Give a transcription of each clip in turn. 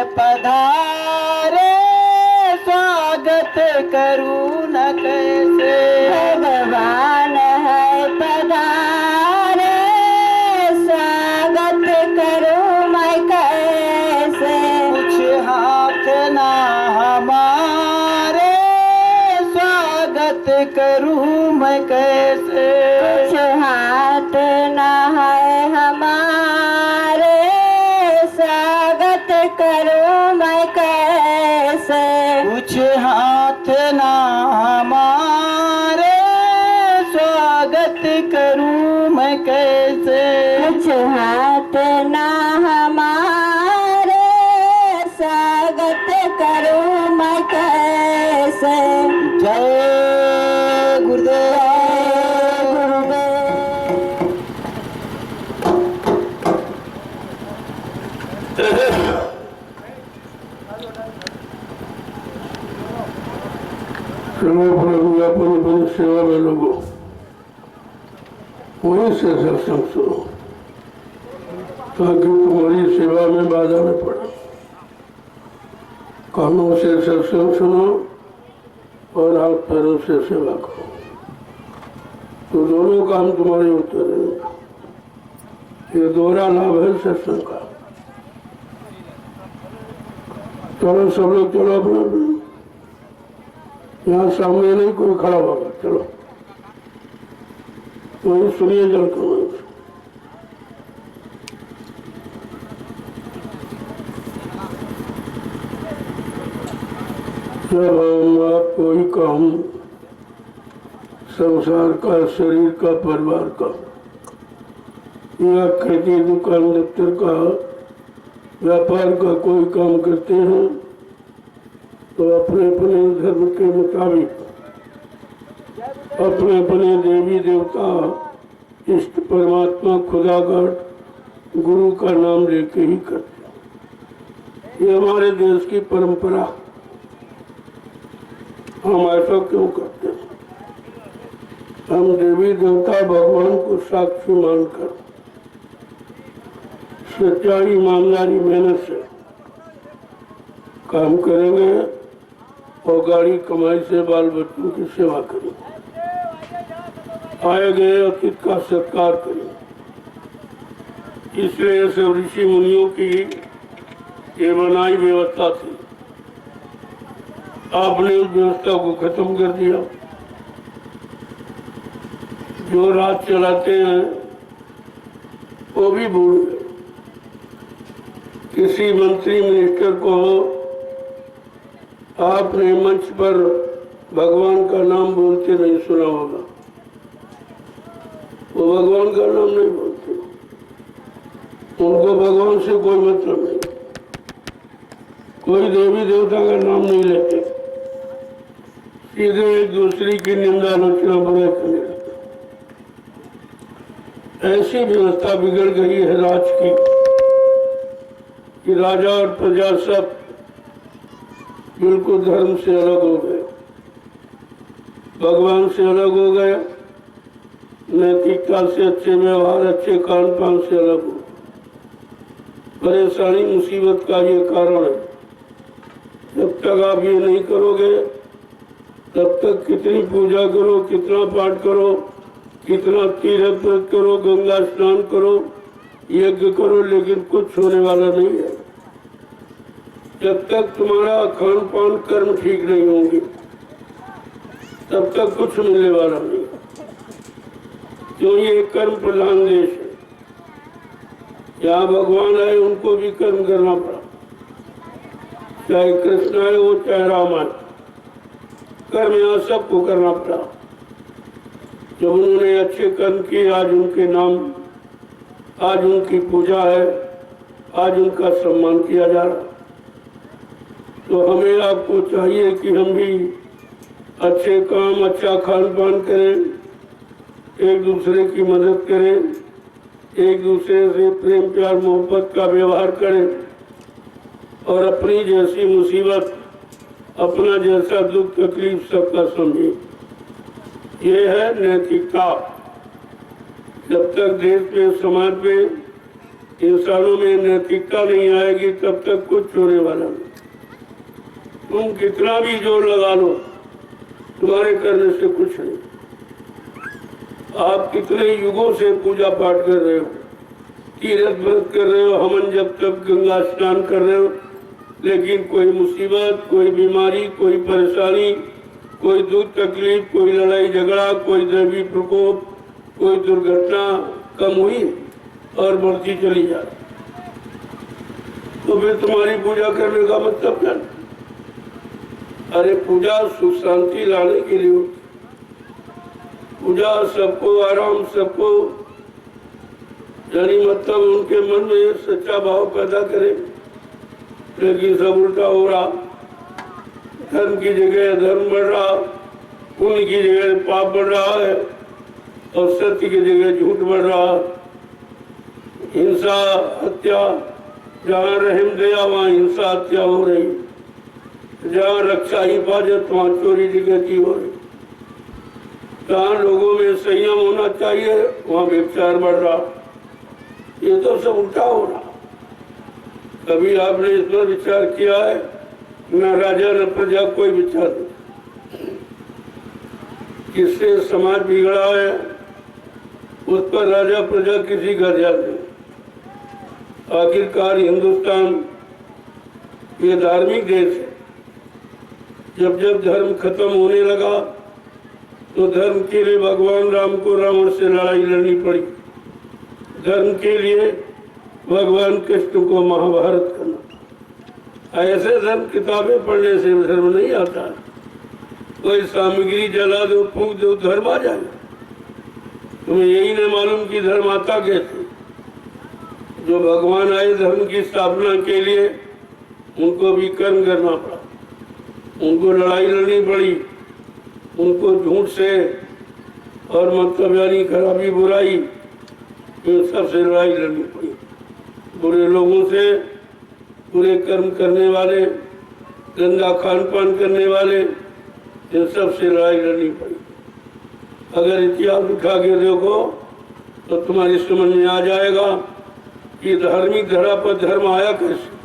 पधारे स्वागत करूं न कैसे। भगवान है पधारे स्वागत करूं मैं कैसे। कुछ हाथ ना हमारे स्वागत करूं मैं कैसे। कुछ हाथ ना है हमारे स्वागत करूं मैं कैसे। कुछ हाथ ना हमारे स्वागत करूं मैं कैसे। कुछ हाथ ना हमारे स्वागत करूं मैं कैसे। जय गुरुदेव। चलो प्रभु अपनी अपनी सेवा में लोगों वहीं से सत्संग सुनो ताकि तुम्हारी सेवा में बाधा न पड़े। कानों से सत्संग सुनो और हाथ पैरों से सेवा करो तो दोनों काम तुम्हारे होते रहेंगे। ये दोहरा लाभ है सत्संग का। चलो सब लोग चलो अपने यहाँ सामने नहीं कोई खड़ा होगा। चलो वही सुनिए जल करो। जब हम आप कोई काम संसार का, शरीर का, परिवार का या खेती, दुकान, दफ्तर का, व्यापार का कोई काम करते हैं तो अपने अपने धर्म के मुताबिक अपने अपने देवी देवता, इष्ट परमात्मा, खुदागढ़, गुरु का नाम लेके ही करते। ये हमारे देश की परंपरा। हम ऐसा क्यों करते हैं? हम देवी देवता भगवान को साक्षी मानकर सच्चाई, ईमानदारी, मेहनत से काम करेंगे और गाड़ी कमाई से बाल बच्चों की सेवा करेंगे। आए गए अतिथि का सत्कार करेंगे। इसलिए सब ऋषि मुनियों की ये बनाई व्यवस्था थी। आपने उस व्यवस्था को खत्म कर दिया। जो राज चलाते हैं वो भी भूल गए। किसी मंत्री मिनिस्टर को आपने मंच पर भगवान का नाम बोलते नहीं सुना होगा। वो भगवान का नाम नहीं बोलते। उनको भगवान से कोई मतलब नहीं। कोई देवी देवता का नाम नहीं लेते। सीधे एक दूसरे की निंदा, आलोचना, बुराई करने लगते। ऐसी व्यवस्था बिगड़ गई है राज की कि राजा और प्रजा सब बिल्कुल धर्म से अलग हो गए, भगवान से अलग हो गए, नैतिकता से, अच्छे व्यवहार, अच्छे खान पान से अलग हो। परेशानी, मुसीबत का ये कारण है। जब तक आप ये नहीं करोगे तब तक कितनी पूजा करो, कितना पाठ करो, कितना तीर्थ व्रत करो, गंगा स्नान करो, यज्ञ करो, लेकिन कुछ होने वाला नहीं है। जब तक तुम्हारा खान पान कर्म ठीक नहीं होंगे तब तक कुछ मिलने वाला नहीं। जो ये कर्म प्रधान देश है, यहाँ भगवान आए उनको भी कर्म करना पड़ा। चाहे कृष्ण आए हो, चाहे राम आए, कर्म यहाँ सबको करना पड़ा। जब उन्होंने अच्छे कर्म किए, आज उनके नाम, आज उनकी पूजा है, आज उनका सम्मान किया जा रहा। तो हमें आपको चाहिए कि हम भी अच्छे काम, अच्छा खान पान करें, एक दूसरे की मदद करें, एक दूसरे से प्रेम, प्यार, मोहब्बत का व्यवहार करें और अपनी जैसी मुसीबत, अपना जैसा दुख तकलीफ सबका समझें। ये है नैतिकता। जब तक देश पे, समाज पे इंसानों में नैतिकता नहीं आएगी तब तक कुछ होने वाला नहीं। तुम कितना भी जोर लगा लो, तुम्हारे करने से कुछ नहीं। आप कितने युगों से पूजा पाठ कर रहे हो, तीर्थ व्रत कर रहे हो, हवन जब तक गंगा स्नान कर रहे हो, लेकिन कोई मुसीबत, कोई बीमारी, कोई परेशानी, कोई दुख तकलीफ, कोई लड़ाई झगड़ा, कोई दैवी प्रकोप, कोई दुर्घटना कम हुई और बढ़ती चली जा रही। तो फिर तुम्हारी पूजा करने का मतलब क्या? अरे पूजा सुख शांति लाने के लिए होती। पूजा सबको आराम, सबको यानी मतलब उनके मन में सच्चा भाव पैदा करे, लेकिन सब उल्टा हो रहा। धर्म की जगह धर्म बढ़ रहा, पुण्य की जगह पाप बढ़ रहा है और सत्य की जगह झूठ बढ़ रहा। हिंसा हत्या, जहाँ रहम दया वहाँ हिंसा हत्या हो रही, जहाँ रक्षा हिफाजत वहाँ चोरी डकैती हो रही, जहाँ लोगों में संयम होना चाहिए वहाँ व्यभिचार बढ़ रहा। ये तो सब उल्टा हो रहा। कभी आपने इस पर विचार किया है? न राजा न प्रजा, कोई विचार नहीं। किससे समाज बिगड़ा है उस पर राजा प्रजा किसी का ध्यान नहीं। आखिरकार हिंदुस्तान ये धार्मिक देश है। जब जब धर्म खत्म होने लगा तो धर्म के लिए भगवान राम को रावण से लड़ाई लड़नी पड़ी। धर्म के लिए भगवान कृष्ण को महाभारत करना। ऐसे धर्म किताबें पढ़ने से धर्म नहीं आता। कोई सामग्री जला दो, फूंक दो, धर्म आ जाए। तुम्हें यही नहीं मालूम कि धर्म आता कैसे। जो भगवान आए धर्म की स्थापना के लिए, उनको भी कर्म करना पड़ा, उनको लड़ाई लड़नी पड़ी, उनको झूठ से और मतलब यानी खराबी बुराई इन सबसे लड़ाई लड़नी पड़ी। बुरे लोगों से, बुरे कर्म करने वाले, गंदा खान पान करने वाले, इन सबसे लड़ाई लड़नी पड़ी। अगर इतिहास उठा के देखो तो तुम्हारी समझ में आ जाएगा कि धार्मिक धरा पर धर्म आया कैसे।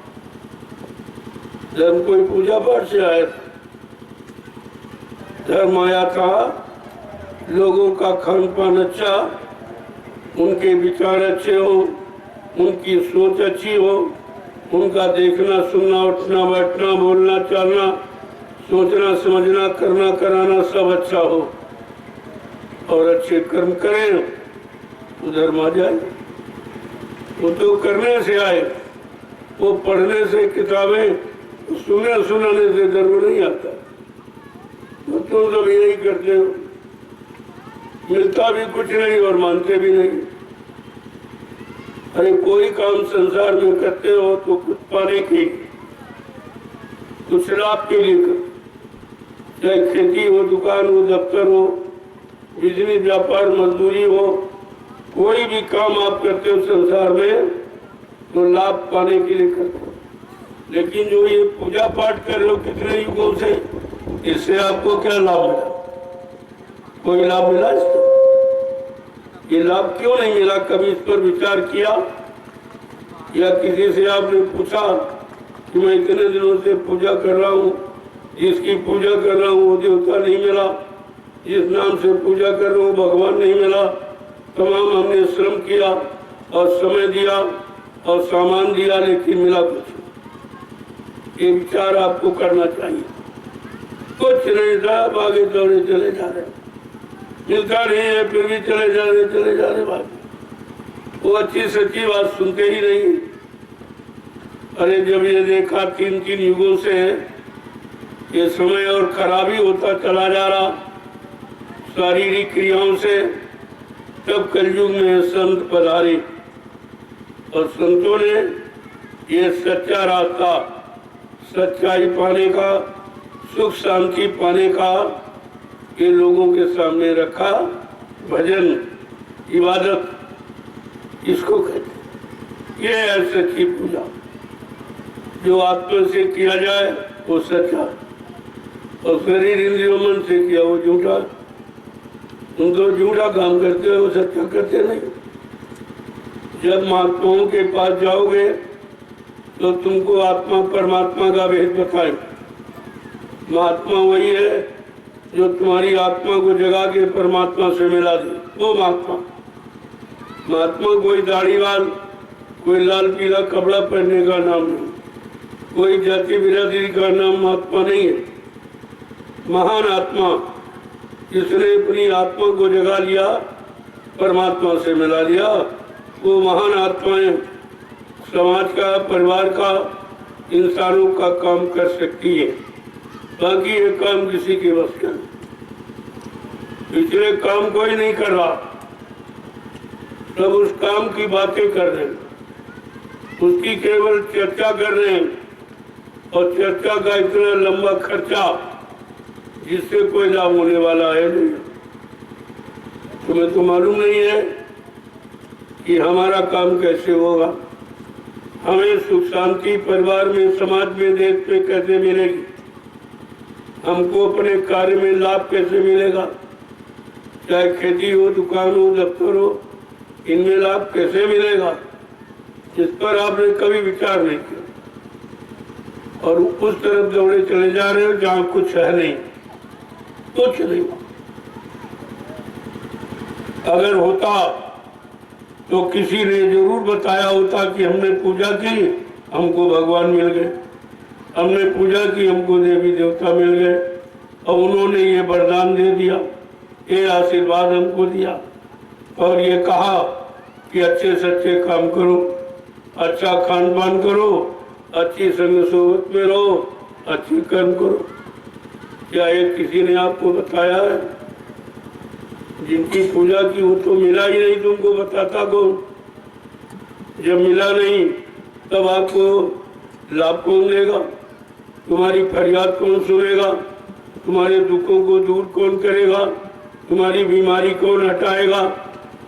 धर्म कोई पूजा पाठ से आया था। धर्म आया था लोगों का खान पान अच्छा, उनके विचार अच्छे हो, उनकी सोच अच्छी हो, उनका देखना सुनना उठना बैठना बोलना चालना सोचना समझना करना कराना सब अच्छा हो और अच्छे कर्म करें तो धर्म आ जाए। वो तो करने से आए, वो पढ़ने से किताबें सुनाने से धर्म नहीं आता। तो तुम सब यही करते हो, मिलता भी कुछ नहीं और मानते भी नहीं। अरे कोई काम संसार में करते हो तो कुछ पाने के, कुछ लाभ के लिए कर, चाहे खेती हो, दुकान हो, दफ्तर हो, बिजली व्यापार मजदूरी हो, कोई भी काम आप करते हो संसार में तो लाभ पाने के लिए करते हो। लेकिन जो ये पूजा पाठ कर रहे हो कितने युगों से, इससे आपको क्या लाभ मिला? कोई लाभ मिला इससे? ये लाभ क्यों नहीं मिला? कभी इस पर विचार किया या किसी से आपने पूछा कि मैं इतने दिनों से पूजा कर रहा हूँ, जिसकी पूजा कर रहा हूँ वो देवता नहीं मिला, जिस नाम से पूजा कर रहा हूँ भगवान नहीं मिला। तमाम हमने श्रम किया और समय दिया और सामान दिया, लेकिन मिला कुछ। ये विचार आपको करना चाहिए। कुछ नहीं था, आगे दौड़े चले जा रहे, मिलता नहीं है फिर भी चले जा रहे बात। वो अच्छी सच्ची बात सुनते ही नहीं। अरे जब ये देखा 3-3 युगों से ये समय और खराबी होता चला जा रहा शारीरिक क्रियाओं से, तब कलयुग में संत पधारे और संतों ने ये सच्चा रास्ता, सच्चाई पाने का, सुख शांति पाने का ये लोगों के सामने रखा। भजन इबादत इसको कहते, ये है सच्ची पूजा। जो आत्मा से किया जाए वो सच्चा, और शरीर इंद्रियों मन से किया वो झूठा। तुम तो झूठा काम करते हो, वो सच्चा करते नहीं। जब महात्माओं के पास जाओगे तो तुमको आत्मा परमात्मा का भेद बताएंगे। महात्मा वही है जो तुम्हारी आत्मा को जगा के परमात्मा से मिला दे, वो महात्मा। महात्मा कोई दाढ़ी वाल, कोई लाल पीला कपड़ा पहनने का नाम नहीं, कोई जाति बिरादरी का नाम महात्मा नहीं है। महान आत्मा जिसने अपनी आत्मा को जगा लिया, परमात्मा से मिला लिया, वो महान आत्माएं समाज का, परिवार का, इंसानों का काम कर सकती है। बाकी ये काम किसी के बस का नहीं। इसलिए काम कोई नहीं कर रहा, सब उस काम की बातें कर रहे हैं, उसकी केवल चर्चा कर रहे हैं, और चर्चा का इतना लंबा खर्चा जिससे कोई लाभ होने वाला है नहीं। तुम्हें तो मालूम नहीं है कि हमारा काम कैसे होगा, हमें सुख शांति परिवार में, समाज में, देश में कैसे मिलेगी, हमको अपने कार्य में लाभ कैसे मिलेगा, चाहे खेती हो, दुकान हो, दफ्तर हो, इनमें लाभ कैसे मिलेगा, इस पर आपने कभी विचार नहीं किया और उस तरफ दौड़े चले जा रहे हो जहाँ कुछ है नहीं, कुछ नहीं। अगर होता तो किसी ने जरूर बताया होता कि हमने पूजा की, हमको भगवान मिल गए, हमने पूजा की, हमको देवी देवता मिल गए, और उन्होंने ये वरदान दे दिया, ये आशीर्वाद हमको दिया, और ये कहा कि अच्छे से अच्छे काम करो, अच्छा खान पान करो, अच्छी संग सोबत में रहो, अच्छी कर्म करो। क्या एक किसी ने आपको बताया है? जिनकी पूजा की वो तो मिला ही नहीं, तुमको बताता कौन? जब मिला नहीं तब आपको लाभ कौन देगा? तुम्हारी फरियाद कौन सुनेगा? तुम्हारे दुखों को दूर कौन करेगा? तुम्हारी बीमारी कौन हटाएगा?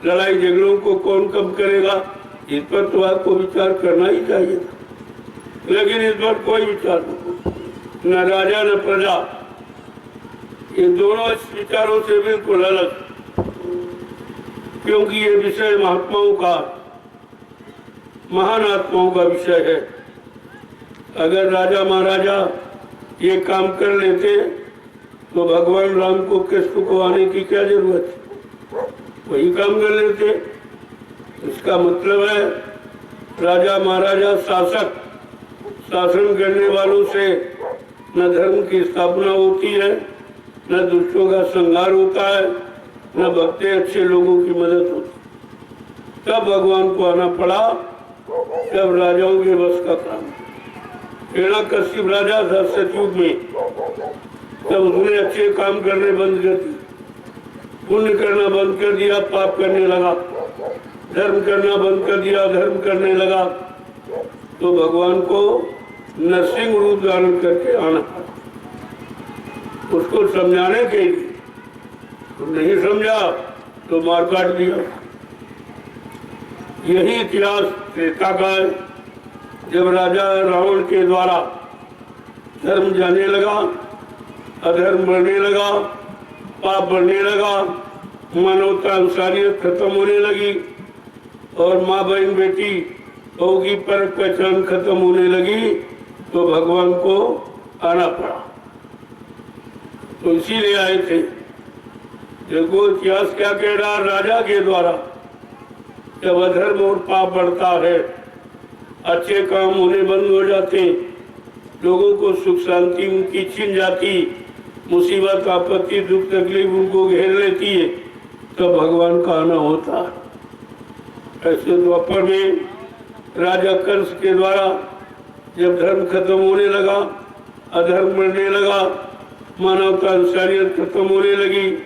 लड़ाई झगड़ों को कौन कम करेगा? इस पर तो आपको विचार करना ही चाहिए था, लेकिन इस पर कोई विचार नहीं, न राजा न प्रजा, ये दोनों इस विचारों से बिल्कुल अलग, क्योंकि ये विषय महात्माओं का, महान आत्माओं का विषय है। अगर राजा महाराजा ये काम कर लेते तो भगवान राम को कृष्ण को आने की क्या जरूरत है? वही काम कर लेते। इसका मतलब है राजा महाराजा शासक, शासन करने वालों से न धर्म की स्थापना होती है, न दुष्टों का संहार होता है, न भक्ते अच्छे लोगों की मदद होती। तब भगवान को आना पड़ा, तब राजाओं के बस का काम। हिरण्यकश्यप राजा था सतयुग में, तब उसने अच्छे काम करने बंद कर दिए, पुण्य करना बंद कर दिया, पाप करने लगा, धर्म करना बंद कर दिया, धर्म करने लगा, तो भगवान को नरसिंह रूप धारण करके आना पड़ा उसको समझाने के लिए। तो नहीं समझा तो मार काट दिया। यही इतिहास त्रेता का है, जब राजा रावण के द्वारा धर्म जाने लगा, अधर्म बढ़ने लगा, पाप बढ़ने लगा, मानवता इंसानियत खत्म होने लगी, और माँ बहन बेटी बहू की परख पहचान खत्म होने लगी, तो भगवान को आना पड़ा। तो इसीलिए आए थे। देखो इतिहास क्या कह रहा, राजा के द्वारा जब अधर्म और पाप बढ़ता है, अच्छे काम होने बंद हो जाते, लोगों को सुख शांति उनकी छिन जाती, मुसीबत आपत्ति दुख तकलीफ उनको घेर लेती है, तब भगवान का आना होता है। ऐसे द्वापर में राजा कंस के द्वारा जब धर्म खत्म होने लगा, अधर्म बढ़ने लगा, मानवता इंसानियत खत्म होने लगी,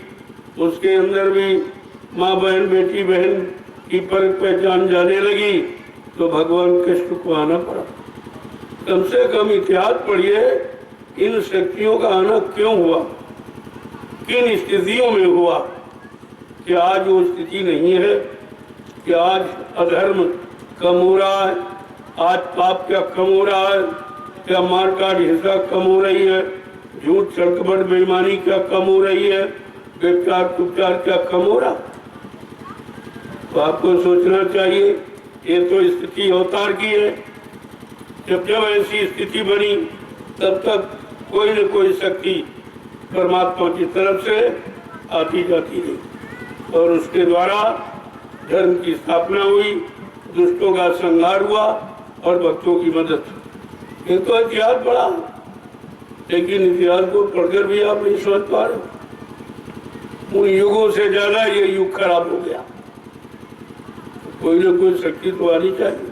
उसके अंदर भी माँ बहन बेटी बहन की परख पहचान जाने लगी, तो भगवान कृष्ण को आना पड़ा। कम से कम इतिहास पढ़िए, इन शक्तियों का आना क्यों हुआ, किन स्थितियों में हुआ। क्या आज वो स्थिति नहीं है कि आज अधर्म कम हो रहा है, आज पाप क्या कम हो रहा है, क्या मारकाट हिंसा कम हो रही है, झूठ छलकपट बेईमानी क्या कम हो रही है, व्यभिचार कुचार क्या कम हो रहा। तो आपको सोचना चाहिए ये तो स्थिति अवतार की है। जब जब ऐसी स्थिति बनी तब तक कोई न कोई शक्ति परमात्मा की तरफ से आती जाती रही और उसके द्वारा धर्म की स्थापना हुई, दुष्टों का संहार हुआ और भक्तों की मदद। ये तो इतिहास पढ़ा, लेकिन इतिहास को पढ़कर भी आप नहीं समझ पा रहे। उन युगों से ज्यादा ये युग खराब हो गया। कोई ना कोई शक्ति तो आनी चाहिए।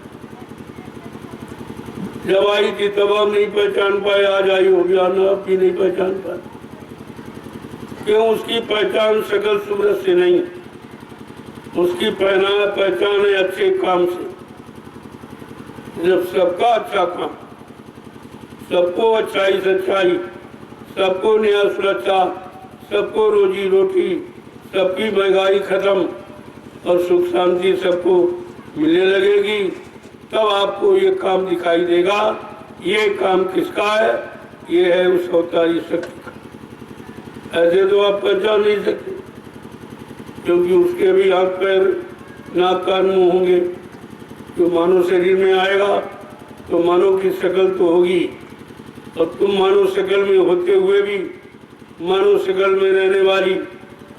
जब आई थी तब हम नहीं पहचान पाए, आज आई हो गया ना, अब भी नहीं पहचान पाए। क्यों? उसकी पहचान सकल सूरत से नहीं, उसकी पहचान है अच्छे काम से। जब सबका अच्छा काम, सबको अच्छाई सच्चाई, सबको न्याय सुरक्षा, सबको रोजी रोटी, सबकी महंगाई खत्म और सुख शांति सबको मिलने लगेगी, तब आपको ये काम दिखाई देगा। ये काम किसका है? ये है उस अवतारी शक्ति का। ऐसे तो आप पहचान नहीं सकते, क्योंकि उसके भी हाथ पैर नाक कान मुंह होंगे। जो मानव शरीर में आएगा तो मानव की शक्ल तो होगी, और तुम मानव शक्ल में होते हुए भी मानव शक्ल में रहने वाली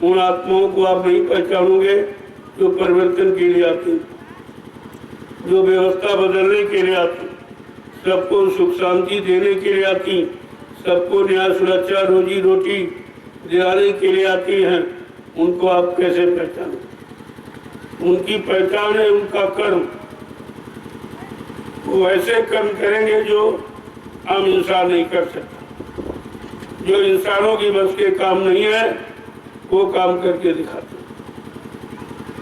उन आत्माओं को आप नहीं पहचानोगे जो परिवर्तन के लिए आती, जो व्यवस्था बदलने के लिए आती, सबको सुख शांति देने के लिए आती, सबको न्याय सुरक्षा रोजी रोटी दिलाने के लिए आती हैं। उनको आप कैसे पहचानें? उनकी पहचान है उनका कर्म। वो ऐसे कर्म करेंगे जो आम इंसान नहीं कर सकता। जो इंसानों की बस के काम नहीं है वो काम करके दिखाते।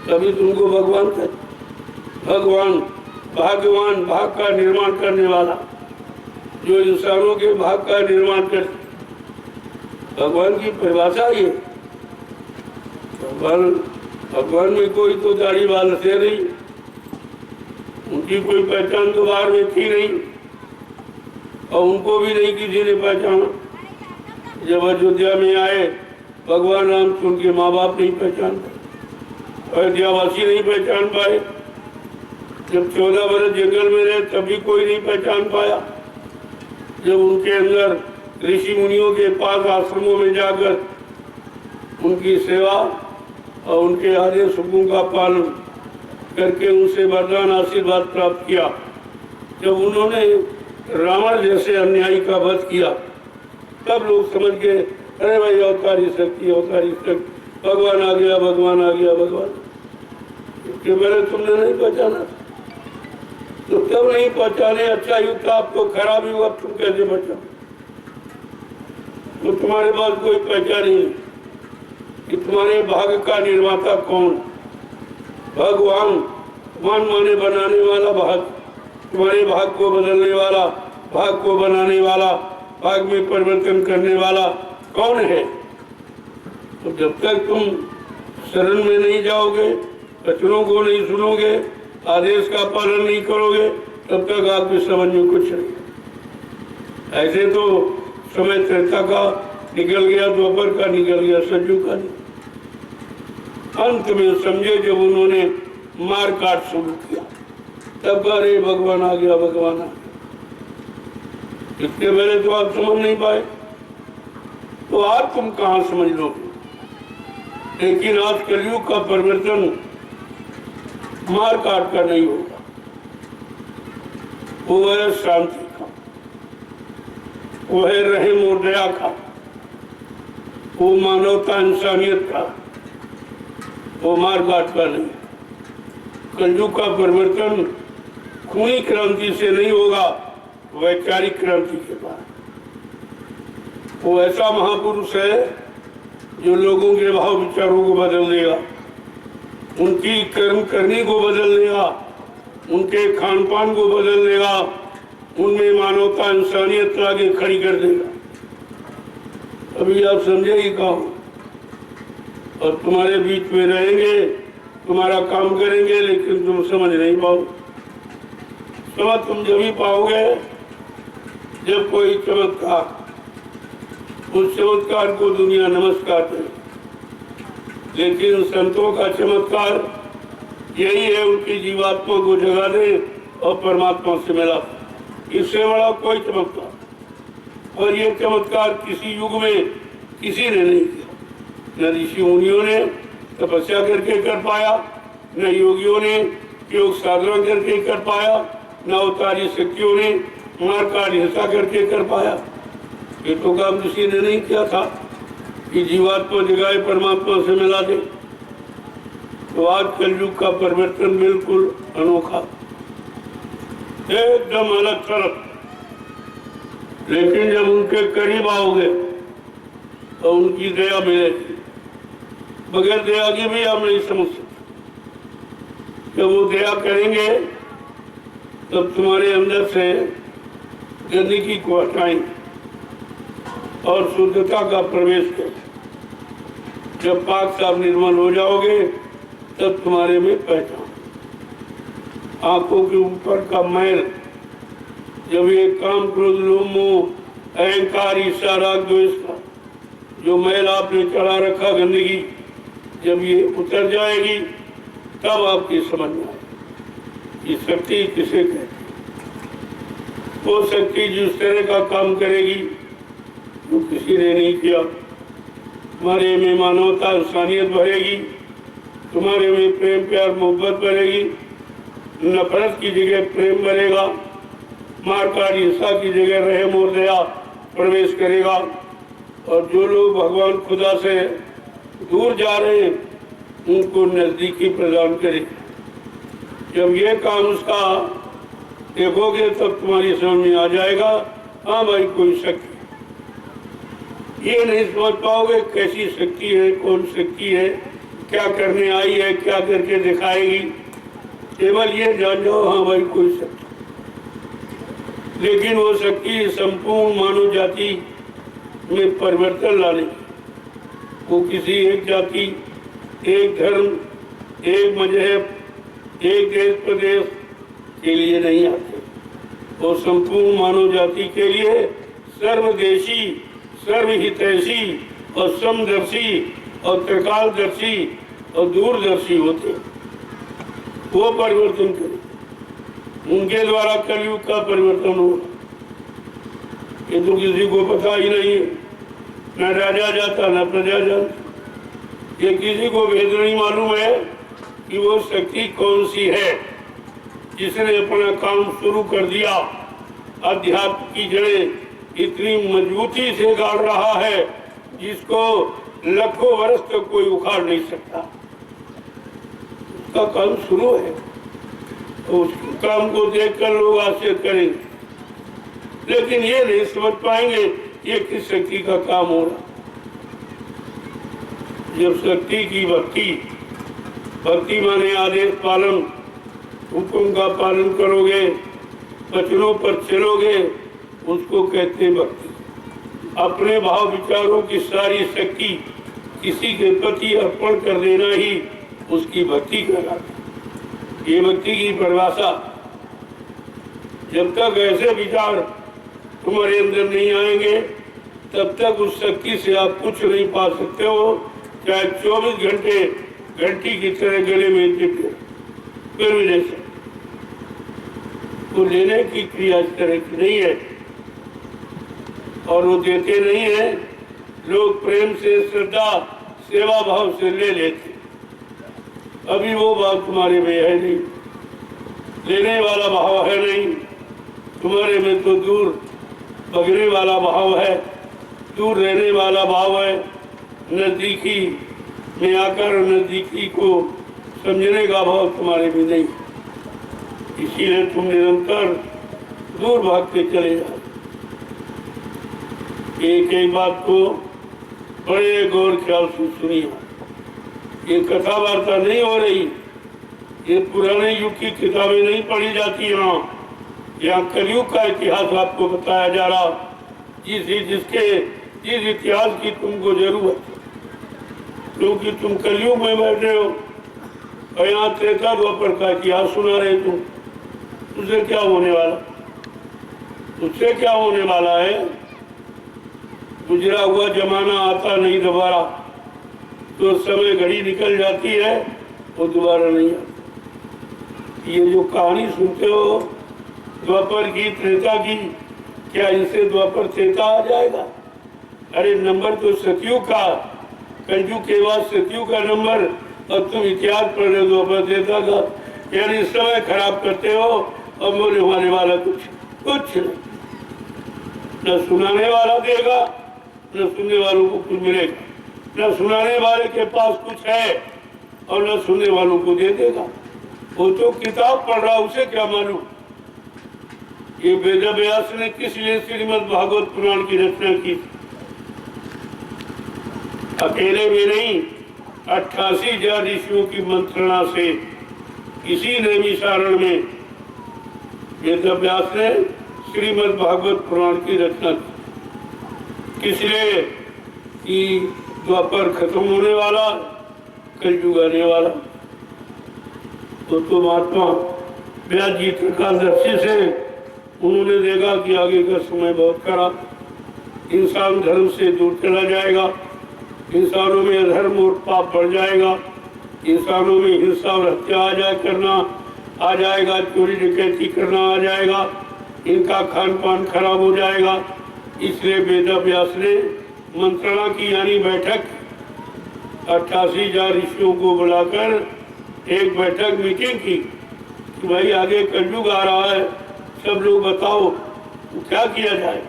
तभी तुमको भगवान कहते। भगवान भाग्यवान, भाग का निर्माण करने वाला, जो इंसानों के भाग का निर्माण करते। भगवान की परिभाषा ये। भगवान में कोई तो दाढ़ी वाल से नहीं, उनकी कोई पहचान तो बाहर में थी नहीं, और उनको भी नहीं किसी ने पहचाना। जब अयोध्या में आए भगवान राम, उनके माँ बाप नहीं पहचान पाए, अयोध्यावासी नहीं पहचान पाए। जब 14 बरस जंगल में रहे तभी कोई नहीं पहचान पाया। जब उनके अंदर ऋषि मुनियों के पास आश्रमों में जाकर उनकी सेवा और उनके आदेश हुक्मों का पालन करके उनसे वरदान आशीर्वाद प्राप्त किया, जब उन्होंने रावण जैसे अन्यायी का वध किया, तब लोग समझ गए अरे भाई अवतारी शक्ति, अवतारी शक्ति, भगवान आ गया, भगवान आ गया, भगवान। इसके पहले तुमने नहीं पहचाना, तो तब नहीं पहचाने अच्छा युग था, आपको खराब युग, अब तुम कैसे पहचानो? तो तुम्हारे पास कोई पहचान ही नहीं कि तुम्हारे भाग्य का निर्माता कौन? भगवान। मान माने बनाने वाला भाग, तुम्हारे भाग को बदलने वाला, भाग को बनाने वाला, भाग में परिवर्तन करने वाला कौन है? तो जब तक तुम शरण में नहीं जाओगे, वचनों को नहीं सुनोगे, आदेश का पालन नहीं करोगे, तब तक आपकी समझ में कुछ नहीं। ऐसे तो समय त्रेता का निकल गया, द्वापर का निकल गया, सतयुग का नहीं। अंत में समझे जब उन्होंने मार काट शुरू किया, तब अरे भगवान आ गया, भगवान आ गया। इसके पहले तो आप समझ नहीं पाए, तो आज तुम कहां समझ लोगे? लेकिन आज कलयुग का परिवर्तन मार काट कर नहीं होगा, वो है शांति का, वो है रहम और दया का, वो मानवता इंसानियत का, वो मार काट का नहीं। कलयुग का परिवर्तन खूनी क्रांति से नहीं होगा, वैचारिक क्रांति के बाद। वो ऐसा महापुरुष है जो लोगों के भाव विचारों को बदल देगा, उनकी कर्म करनी को बदल देगा, उनके खान पान को बदल देगा, उनमें मानवता इंसानियत आगे खड़ी कर देगा। अभी आप समझेगी कहो, और तुम्हारे बीच में रहेंगे, तुम्हारा काम करेंगे, लेकिन तुम समझ नहीं पाओ। समझ तुम जब ही पाओगे जब कोई चमत्कार, उस चमत्कार को दुनिया नमस्कार करे। लेकिन संतों का चमत्कार यही है उनकी जीवात्मा को जगा दे और परमात्मा से मिला। इससे बड़ा कोई चमत्कार, और ये चमत्कार किसी युग में किसी ने नहीं किया। न ऋषि मुनियों ने तपस्या करके कर पाया, न योगियों ने योग साधना करके कर पाया, न अवतारी शक्तियों ने मारकाट हिंसा करके कर पाया। ये तो काम किसी ने नहीं किया था कि जीवात्मा जगाए परमात्मा से मिला दे। तो आज कलयुग का परिवर्तन बिल्कुल अनोखा, एकदम अलग तरफ। लेकिन जब उनके करीब आओगे तो उनकी दया मिलेगी। बगैर दया की भी आप नहीं समझ सकते। जब वो दया करेंगे तब तुम्हारे अंदर से गंदगी को हटाएंगे और शुद्धता का प्रवेश करें। जब पाक साफ निर्मल हो जाओगे तब तुम्हारे में पहचान। आंखों के ऊपर का मैल, जब ये काम क्रोध लोभ मोह अहंकार ईर्ष्या राग द्वेष का जो मैल आपने चढ़ा रखा गंदगी, जब ये उतर जाएगी तब आपकी समझ में आएगी ये शक्ति किसे कहते हैं। वो शक्ति जिस तरह का काम करेगी वो किसी ने नहीं किया। तुम्हारे में मानवता इंसानियत भरेगी, तुम्हारे में प्रेम प्यार मोहब्बत भरेगी, नफरत की जगह प्रेम भरेगा, मारकाट हिंसा की जगह रहम और दया प्रवेश करेगा। और जो लोग भगवान खुदा से दूर जा रहे हैं उनको नजदीकी प्रदान करें। जब ये काम उसका देखोगे तब तुम्हारी समझ में आ जाएगा, हाँ भाई कोई शक्ति। ये नहीं समझ पाओगे कैसी शक्ति है, कौन शक्ति है, क्या करने आई है, क्या करके दिखाएगी। केवल ये जान जाओ, हाँ भाई कोई शक्ति। लेकिन वो शक्ति संपूर्ण मानव जाति में परिवर्तन लाने, वो किसी एक जाति, एक धर्म, एक मजहब, एक देश प्रदेश के लिए नहीं आते। वो संपूर्ण मानव जाति के लिए सर्वदेशी, सर्वहितैषी और समदर्शी और त्रिकालदर्शी और दूरदर्शी होते। वो परिवर्तन करें, उनके द्वारा कलयुग का परिवर्तन हो। ये तो किसी को पता ही नहीं है, न राजा जाता न प्रजा जानती। ये किसी को भेद नहीं मालूम है कि वो शक्ति कौन सी है जिसने अपना काम शुरू कर दिया। अध्यात्म की जड़ें इतनी मजबूती से गाड़ रहा है जिसको लाखों वर्ष तक कोई उखाड़ नहीं सकता। उसका काम शुरू है, तो उस काम को देखकर लोग आश्चर्य करेंगे, लेकिन ये नहीं समझ पाएंगे ये किस शक्ति का काम हो रहा। जब शक्ति की भक्ति, भक्ति माने आदेश पालन, हुक्म का पालन करोगे, वचनों पर चलोगे, उसको कहते हैं भक्ति। अपने भाव विचारों की सारी शक्ति किसी के प्रति अर्पण कर देना ही उसकी भक्ति कहलाती। ये भक्ति की परिभाषा। जब तक ऐसे विचार तुम्हारे अंदर नहीं आएंगे तब तक उस शक्ति से आप कुछ नहीं पा सकते हो, चाहे 24 घंटे घंटी की तरह गले में चिपके, फिर भी नहीं सकते। वो लेने की क्रिया इस तरह की नहीं है, और वो देते नहीं है। लोग प्रेम से, श्रद्धा, सेवा भाव से ले लेते। अभी वो बात तुम्हारे में है नहीं, लेने वाला भाव है नहीं तुम्हारे में, तो दूर भगने वाला भाव है, दूर रहने वाला भाव है। नजदीकी में आकर नजदीकी को समझने का भाव तुम्हारे में नहीं, इसीलिए तुम निरंतर दूर भागते चले जाओ। एक एक बात को बड़े गौर ख्याल से सुनिए। ये कथा वार्ता नहीं हो रही, ये पुराने युग की किताबें नहीं पढ़ी जाती। यहाँ कलयुग का इतिहास आपको बताया जा रहा, जिस इतिहास की तुमको जरूरत है, क्योंकि तुम कलयुग में बैठे हो और यहाँ त्रेता द्वापर का इतिहास सुना रहे तुम। उससे क्या होने वाला, उससे क्या होने वाला है? गुजरा हुआ जमाना आता नहीं दोबारा, तो समय घड़ी निकल जाती है, वो दोबारा नहीं आता। ये जो कहानी सुनते हो द्वापर की, त्रेता की, क्या इनसे द्वापर त्रेता आ जाएगा? अरे नंबर तो सतयुग का, कलयुग के बाद सतयुग का नंबर, और तुम इतिहास पढ़ रहे हो द्वापर त्रेता का। यानी समय खराब करते हो और बोले होने वाला कुछ नहीं। न सुनाने वाला देगा, न सुनने वालों को कुछ मिलेगा। न सुनाने वाले के पास कुछ है और न सुनने वालों को दे देगा। वो तो किताब पढ़ रहा, उसे क्या मालूम ये वेद व्यास ने किस लिए श्रीमद् भागवत पुराण की रचना की। अकेले में नहीं, 88,000 ऋषियों की मंत्रणा से इसी नैमिषारण्य में वेद व्यास ने श्रीमद् भागवत पुराण की रचना की। किस लिए कि द्वापर खत्म होने वाला, कलयुग आने वाला। तो महात्मा व्यास जी त्रिकालदर्शी से उन्होंने देखा कि आगे का समय बहुत खराब, इंसान धर्म से दूर चला जाएगा, इंसानों में अधर्म और पाप बढ़ जाएगा, इंसानों में हिंसा और हत्या आ जाएगा, चोरी डकैती करना आ जाएगा, इनका खान पान खराब हो जाएगा। इसलिए वेद व्यास ने मंत्रणा की, यानी बैठक, 88,000 ऋषियों को बुलाकर एक बैठक मीटिंग की कि भाई आगे कलयुग आ रहा है, सब लोग बताओ तो क्या किया जाए।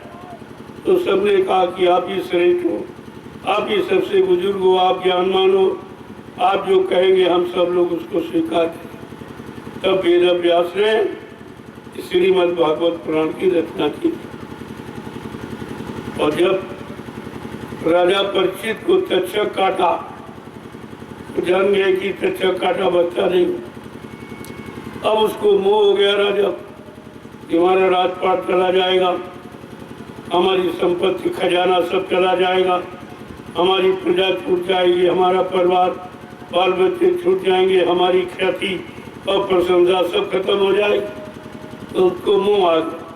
तो सबने कहा कि आप ही श्रेष्ठ हो, आप ही सबसे बुजुर्ग हो, आप ज्ञानमान हो, आप जो कहेंगे हम सब लोग उसको स्वीकार करें। तब वेद व्यास ने श्रीमद् भागवत पुराण की रचना की। और जब राजा परीक्षित को तक्षक काटा, जान गए कि तक्षक काटा बच्चा नहीं। अब उसको मोह हो गया राजा कि हमारा राजपाट चला जाएगा, हमारी संपत्ति खजाना सब चला जाएगा, हमारी प्रजा छूट जाएगी, हमारा परिवार बाल बच्चे छूट जाएंगे, हमारी ख्याति और प्रशंसा सब खत्म हो जाएगी। तो उसको मोह आ गया।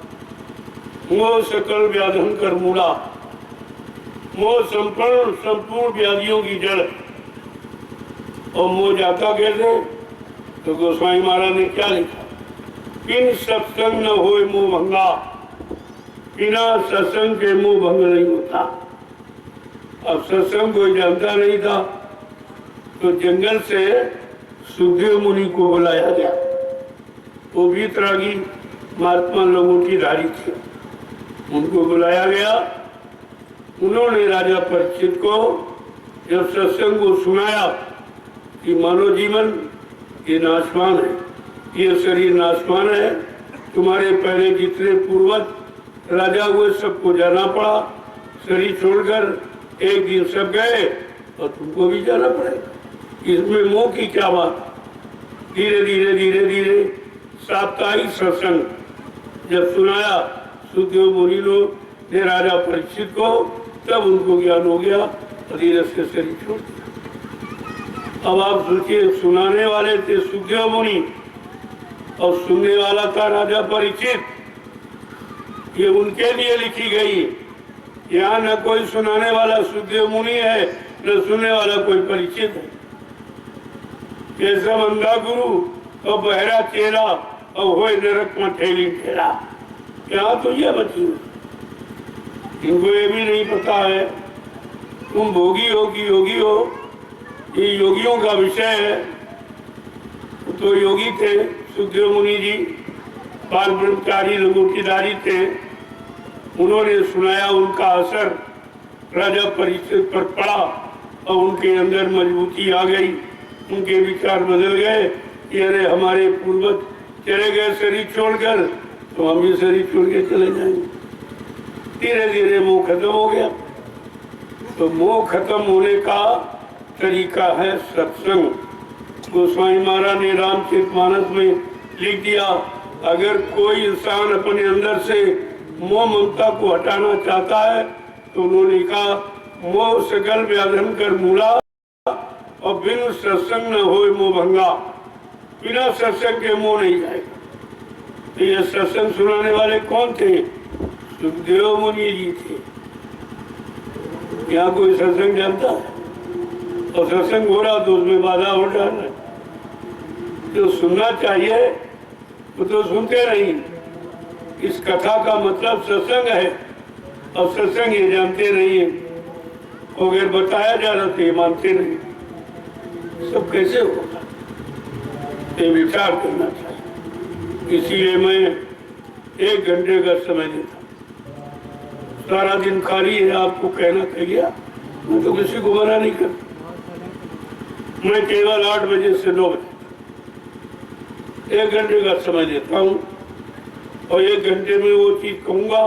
मोह सकल व्याधन कर मूड़ा, मोह संपूर्ण व्याधियों की जड़। और मोह जाता कैसे? तो गोस्वामी महाराज ने क्या लिखा, बिन सत्संग न होए मोह भंगा, बिना सत्संग के मोह भंग नहीं होता। अब सत्संग कोई जानता नहीं था, तो जंगल से सुखदेव मुनि को बुलाया गया। वो भी वीतरागी महात्मा लंगोटीधारी थे, उनको बुलाया गया। उन्होंने राजा परीक्षित को जब सत्संग को सुनाया कि मानव जीवन ये नाशवान है, ये शरीर नाशवान है, तुम्हारे पहले जितने पूर्वज राजा हुए सबको जाना पड़ा, शरीर छोड़कर एक दिन सब गए और तुमको भी जाना पड़ेगा। इसमें मोह की क्या बात। धीरे धीरे साप्ताहिक सत्संग जब सुनाया सुखदेव मुनि ने राजा परीक्षित को, तब उनको ज्ञान हो गया और धीरे से शरीर छोड़ दिया। अब आप सोचिए, सुनाने वाले थे सुखदेव मुनि और सुनने वाला था राजा परीक्षित। ये उनके लिए लिखी गई। यहाँ न कोई सुनाने वाला सुखदेव मुनि है, न सुनने वाला कोई परीक्षित है। कैसा अंधा गुरु और बहरा चेला और होए नरक में ठेली ठेला। यहाँ तो ये बची, इनको ये भी नहीं पता है तुम भोगी हो कि योगी हो। ये योगियों का विषय है। तो योगी थे सुखदेव मुनि जी, बाल ब्रह्मचारी लंगोटीधारी थे। उन्होंने सुनाया, उनका असर राजा परीक्षित पर पड़ा और उनके अंदर मजबूती आ गई। उनके विचार बदल गए कि अरे हमारे पूर्वज चले गए शरीर छोड़कर, तो हम भी शरीर छोड़ के चले जाएंगे। धीरे धीरे मोह खत्म हो गया। तो मोह खत्म होने का तरीका है सत्संग। गोस्वामी महाराज ने रामचरितमानस में लिख दिया, अगर कोई इंसान अपने अंदर से मोह ममता को हटाना चाहता है तो उन्होंने कहा, मोह सकल व्याधन कर मूला और बिन सत्संग न होए मोह भंगा। बिना सत्संग के मोह नहीं जाएगा। तो ये सत्संग सुनाने वाले कौन थे? सुखदेव मुनि जी थे। यहाँ कोई सत्संग जानता है? और सत्संग हो रहा तो उसमें बाधा हो जाना। जो सुनना चाहिए वो तो सुनते नहीं। इस कथा का मतलब सत्संग है और सत्संग ये जानते नहीं है। अगर बताया जा रहा तो ये मानते नहीं। सब कैसे होगा, ये विचार करना चाहिए। इसीलिए मैं 1 घंटे का समय देता। सारा दिन खाली है, आपको कहना चाहिए। मैं तो किसी को मना नहीं करता। मैं केवल 8 बजे से 9 बजे 1 घंटे का समय देता हूँ और 1 घंटे में वो चीज कहूंगा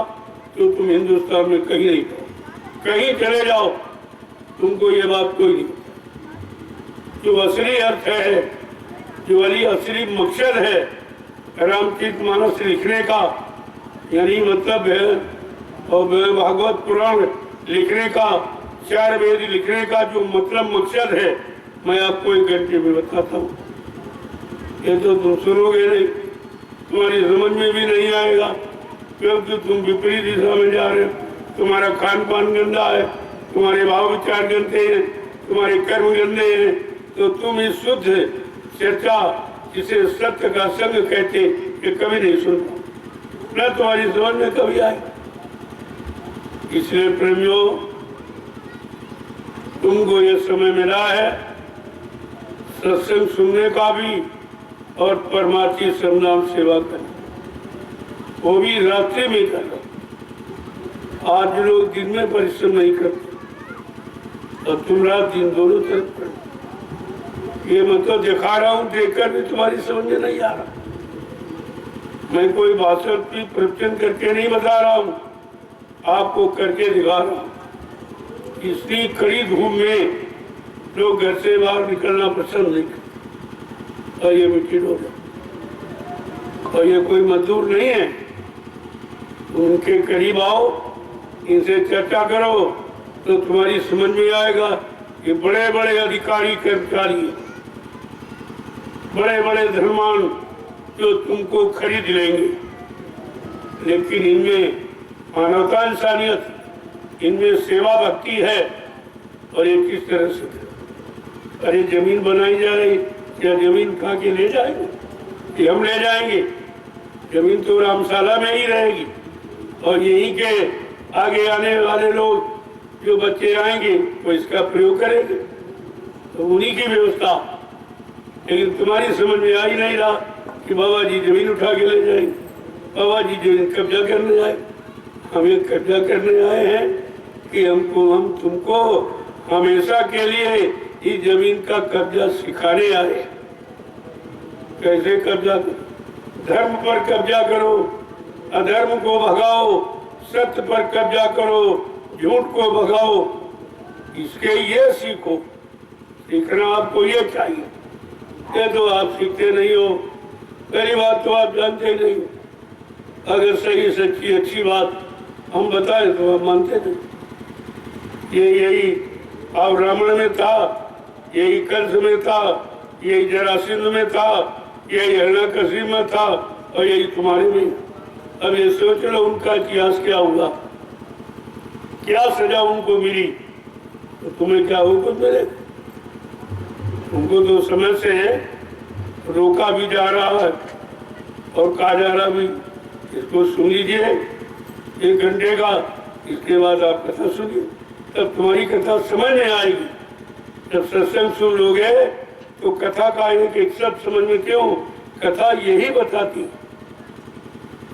जो तुम हिंदुस्तान में कहीं नहीं कहो। कहीं चले जाओ, तुमको ये बात कोई नहीं। जो असली अर्थ है, जो असली मकसद है रामचरितमानस लिखने का, यानी मतलब है और भागवत पुराण लिखने का, 4 वेद लिखने का जो मतलब मकसद है, मैं आपको 1 घंटे में बताता हूँ। ये तो तुम सुनोगे नहीं, तुम्हारी समझ में भी नहीं आएगा, क्योंकि तुम विपरीत दिशा में जा रहे हो। तुम्हारा खान पान गंदा है, तुम्हारे भाव विचार गंदे हैं, तुम्हारे कर्म गंदे हैं। तो तुम इस शुद्ध चर्चा, जिसे सत्य का संग कहते, ये कभी नहीं सुन पाओ, न तुम्हारी समझ में कभी आए। इसलिए प्रेमियों, तुमको ये समय मिला है सत्संग सुनने का भी और परमार्थी समनाम सेवा करने, वो भी रास्ते में करना। आज लोग दिन में परिश्रम नहीं करते और तुम रात दिन दोनों तरफ करते। ये मतलब दिखा रहा हूँ, देखकर भी तुम्हारी समझ में नहीं आ रहा। मैं कोई भाषण की प्रवचन करके नहीं बता रहा हूँ, आपको करके दिखा रहा हूँ। इसलिए कड़ी धूप में लोग घर से बाहर निकलना पसंद नहीं करते और ये मिट्टी हो गया। और ये कोई मजदूर नहीं है, उनके करीब आओ, इनसे चर्चा करो तो तुम्हारी समझ में आएगा। ये बड़े बड़े अधिकारी कर्मचारी, बड़े बड़े धनवान जो तुमको खरीद लेंगे, लेकिन इनमें मानवता, इंसानियत, इनमें सेवा भक्ति है। और ये किस तरह से, अरे जमीन बनाई जा रही, क्या जमीन खा के ले जाएंगे? कि हम ले जाएंगे? जमीन तो रामशाला में ही रहेगी और यहीं के आगे आने वाले लोग, जो बच्चे आएंगे, वो इसका प्रयोग करेंगे, तो उन्हीं की व्यवस्था। लेकिन तुम्हारी समझ में आ ही नहीं रहा कि बाबा जी जमीन उठा के ले जाएंगे, बाबा जी जमीन कब्जा करने आए। हम ये कब्जा करने आए हैं कि हम तुमको हमेशा के लिए इस जमीन का कब्जा सिखाने आए। कैसे कब्जा करो? धर्म पर कब्जा करो, अधर्म को भगाओ, सत्य पर कब्जा करो, झूठ को भगाओ। इसके ये सीखो, सीखना आपको ये चाहिए। ये तो आप सीखते नहीं हो, पहली बात तो आप जानते नहीं हो। अगर सही सच्ची अच्छी बात हम बताएं तो आप मानते नहीं। यही अब रावण में था, यही कंस में था, यही जरासंध में था, यही हिरण्यकशिपु में था और यही तुम्हारे में। अब ये सोच लो उनका इतिहास क्या हुआ, क्या सजा उनको मिली, तो तुम्हें क्या हुक्म मिले? उनको तो समय से रोका भी जा रहा है और कहा जा रहा भी इसको सुन लीजिए 1 घंटे का, इसके बाद आप कथा सुनिए, तब तुम्हारी कथा समझ में आएगी। जब सत्संग सुन लोगे तो कथा का एक शब्द समझ में क्यों? कथा यही बताती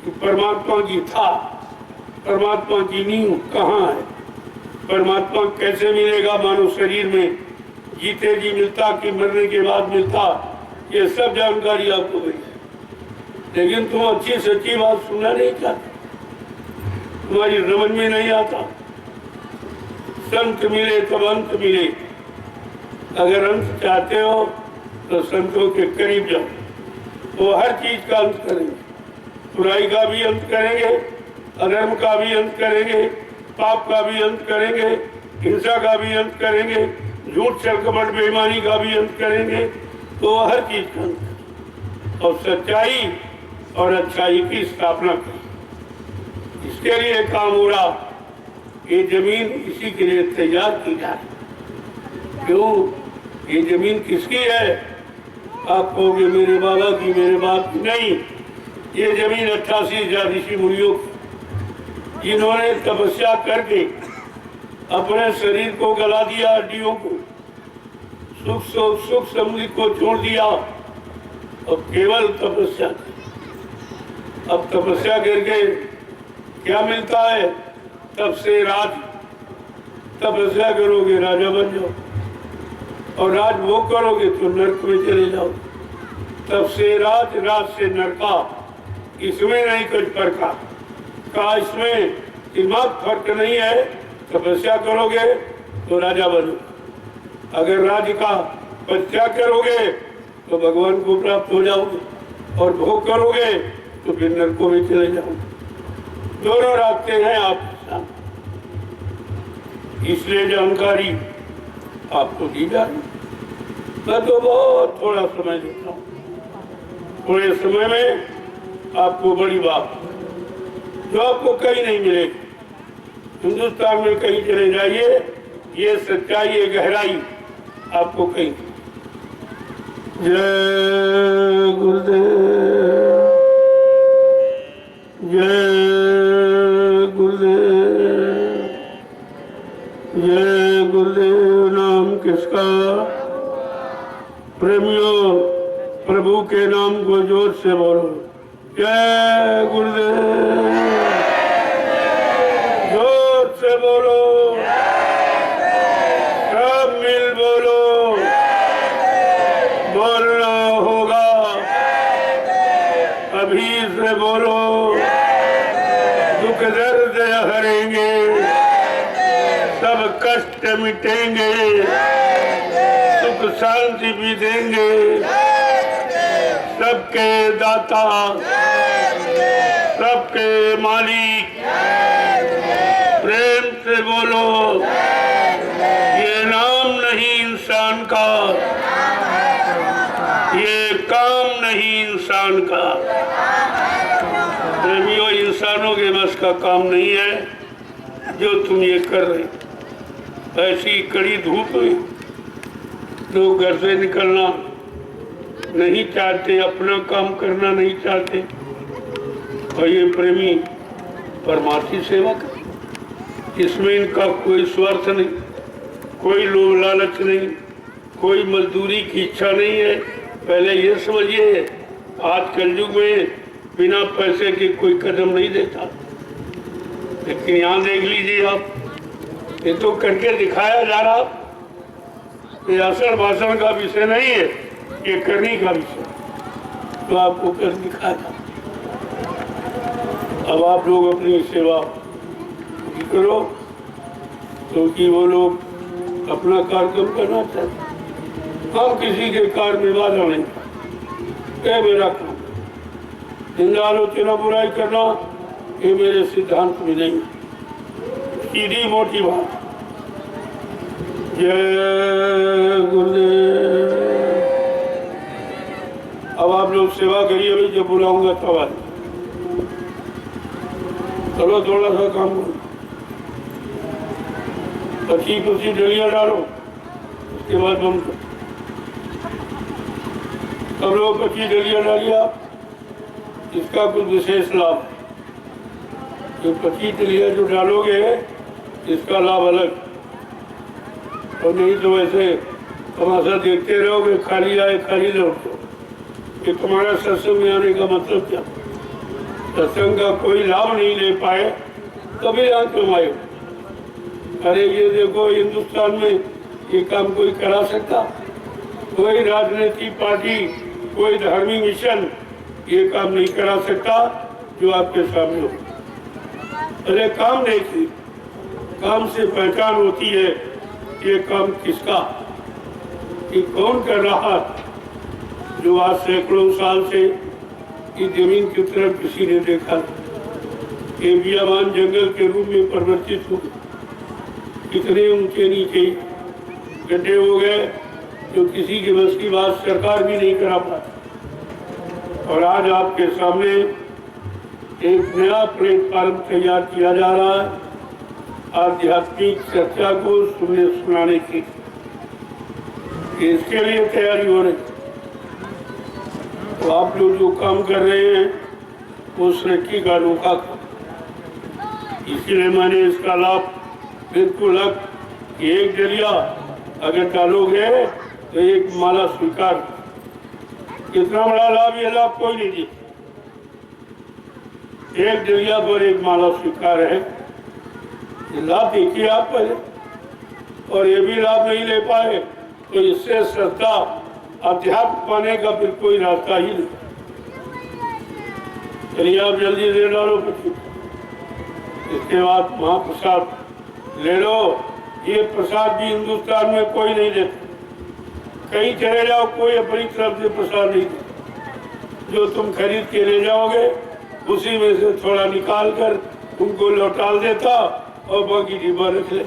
कि परमात्मा की था, परमात्मा की नींव कहाँ है, परमात्मा कैसे मिलेगा मानव शरीर में, जीते जी मिलता कि मरने के बाद मिलता, ये सब जानकारी आपको मिली। लेकिन तुम अच्छी सच्ची बात सुनना नहीं चाहते, तुम्हारी समझ में नहीं आता। संत मिले तब अंत मिले। अगर अंत चाहते हो तो संतों के करीब जाओ, वो हर चीज का अंत करेंगे। बुराई का भी अंत करेंगे, अधर्म का भी अंत करेंगे, पाप का भी अंत करेंगे, हिंसा का भी अंत करेंगे, झूठ छलकपट बेईमानी का भी अंत करेंगे। तो हर चीज का अंत और सच्चाई और अच्छाई की स्थापना करें। इसके लिए काम हो रहा, ये जमीन इसी के लिए तैयार की जाए। क्यों? ये जमीन किसकी है? आप कहोगे मेरे बाबा की, मेरे बाप की। नहीं, ये जमीन 88,000 ऋषि मुनियों की, जिन्होंने तपस्या करके अपने शरीर को गला दिया, हड्डियों को, सुख समृद्धि को छोड़ दिया और केवल तपस्या की। अब तपस्या करके क्या मिलता है? तब से राज। तपस्या करोगे राजा बन जाओ, और राज वो करोगे तो नरक में चले जाओ। तब से राज, राज से नरका, इसमें नहीं कुछ फर्क का, इसमें दिमाग फर्क नहीं है। तपस्या करोगे तो राजा बनो, अगर राज का परित्याग करोगे तो भगवान को प्राप्त हो जाओगे, और भोग करोगे तो फिर नरकों में चले जाओगे। दोनों रास्ते हैं आपके सामने, इसलिए जानकारी आपको दी जा रही। मैं तो बहुत थोड़ा समय देता हूँ, थोड़े समय में आपको बड़ी बात जो आपको कहीं नहीं मिलेगी। हिंदुस्तान में कहीं चले जाइए, ये सच्चाई, ये गहराई आपको कहीं। जय गुरुदेव, जय गुरुदेव, जय गुरुदेव। नाम किसका? प्रेमियों, प्रभु के नाम को जोर से बोलो, जय गुरुदेव। जोर से बोलो, सब मिल बोलो, बोलना होगा, अभी से बोलो। दुख दर्द हरेंगे, सब कष्ट मिटेंगे, सुख शांति भी देंगे। सबके दाता, सबके मालिक, प्रेम से बोलो, ये नाम नहीं इंसान का, ये काम नहीं इंसान का। प्रेमियों, इंसानों के बस का काम नहीं है जो तुम ये कर रहे। ऐसी कड़ी धूप में लोग घर से निकलना नहीं चाहते, अपना काम करना नहीं चाहते, और ये प्रेमी परमार्थी सेवक, इसमें इनका कोई स्वार्थ नहीं, कोई लोभ लालच नहीं, कोई मजदूरी की इच्छा नहीं है। पहले ये समझिए, आज कलयुग में बिना पैसे के कोई कदम नहीं देता। लेकिन यहाँ देख लीजिए आप, ये तो करके दिखाया जा रहा। ये असल भाषण का विषय नहीं है, ये करने का विषय, तो आपको कर दिखाया। अब आप लोग अपनी सेवा करो, क्योंकि वो लोग अपना कार्यक्रम करना चाहते। हम किसी के कार्य में बाधा नहीं, ये मेरा काम। निंदा आलोचना बुराई करना ये मेरे सिद्धांत में नहीं, सीधी मोटी बात। जय गुरुदेव। अब आप लोग सेवा करिए, भाई जब बुलाऊंगा तब आए। चलो थोड़ा सा काम करो, 25 डलिया डालो, उसके बाद बंद करो। सब लोग 25 डलिया डालिया, इसका कुछ विशेष लाभ। जो 25 डलिया जो डालोगे इसका लाभ अलग, और नहीं तो वैसे तमाशा देखते रहोगे, खाली आए खाली लौट। ये तुम्हारा सत्संग में आने का मतलब क्या? सत्संग का कोई लाभ नहीं ले पाए कभी यहाँ क्यों आए? अरे ये देखो, हिंदुस्तान में ये काम कोई करा सकता? कोई राजनीतिक पार्टी, कोई धार्मिक मिशन ये काम नहीं करा सकता जो आपके सामने हो। अरे काम देखिए, काम से पहचान होती है ये काम किसका, ये कौन कर रहा। जो आज सैकड़ों साल से इस जमीन की तरफ किसी ने देखा, ये बियाबान जंगल के रूप में परिवर्तित हो, कितने ऊंचे नीचे गड्ढे हो गए जो किसी के बस की बात सरकार भी नहीं करा पाती। और आज आपके सामने एक नया प्लेटफार्म तैयार किया जा रहा है आध्यात्मिक चर्चा को सुनने सुनाने की। इसके लिए तैयारी हो रही। तो आप लोग जो काम कर रहे हैं उस सृष्टि का अनोखा काम। इसलिए मैंने इसका लाभ बिल्कुल एक जरिया अगर डालोगे तो एक माला स्वीकार। कितना बड़ा लाभ, ये लाभ कोई नहीं दी। एक जरिया पर एक माला स्वीकार है, ये लाभ देखिए आप पहले। और ये भी लाभ नहीं ले पाए तो इससे श्रद्धा अध्यात्म पाने का फिर कोई रास्ता ही नहीं। चलिए आप जल्दी ले डालो। इसके बाद महाप्रसाद ले लो। ये प्रसाद भी हिंदुस्तान में कोई नहीं देता। कहीं चले जाओ, कोई अपनी तरफ से प्रसाद नहीं देता। जो तुम खरीद के ले जाओगे उसी में से थोड़ा निकाल कर उनको लौटा देता और बाकी डिब्बा रख ले।